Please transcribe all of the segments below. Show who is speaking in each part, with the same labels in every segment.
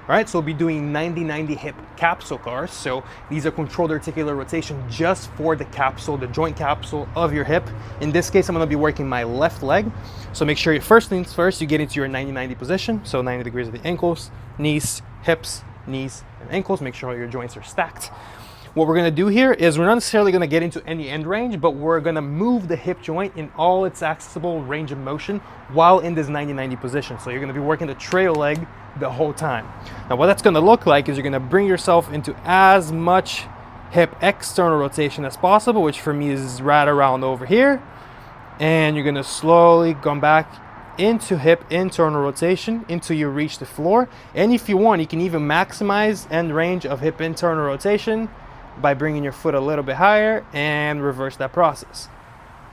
Speaker 1: All right, so we'll be doing 90-90 hip capsule cars. So these are controlled articular rotation just for the capsule, the joint capsule of your hip. In this case, I'm gonna be working my left leg. So make sure first things first, you get into your 90-90 position. So 90 degrees of the ankles, knees, hips, knees, and ankles. Make sure all your joints are stacked. What we're gonna do here is we're not necessarily gonna get into any end range, but we're gonna move the hip joint in all its accessible range of motion while in this 90-90 position. So you're gonna be working the trail leg the whole time. Now what that's gonna look like is you're gonna bring yourself into as much hip external rotation as possible, which for me is right around over here. And you're gonna slowly come back into hip internal rotation until you reach the floor. And if you want, you can even maximize end range of hip internal rotation by bringing your foot a little bit higher and reverse that process.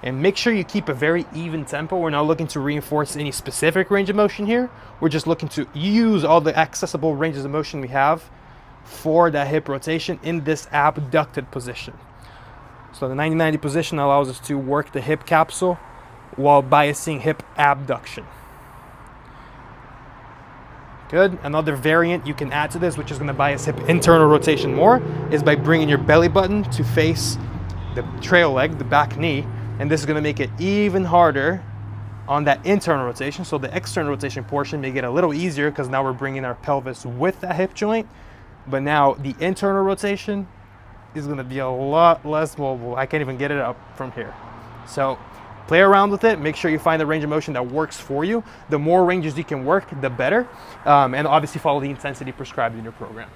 Speaker 1: And make sure you keep a very even tempo. We're not looking to reinforce any specific range of motion here. We're just looking to use all the accessible ranges of motion we have for that hip rotation in this abducted position. So the 90-90 position allows us to work the hip capsule while biasing hip abduction. Good. Another variant you can add to this, which is going to bias hip internal rotation more, is by bringing your belly button to face the trail leg, the back knee, and this is going to make it even harder on that internal rotation. So the external rotation portion may get a little easier because now we're bringing our pelvis with that hip joint, but now the internal rotation is going to be a lot less mobile. I can't even get it up from here. So play around with it. Make sure you find the range of motion that works for you. The more ranges you can work, the better. And obviously follow the intensity prescribed in your program.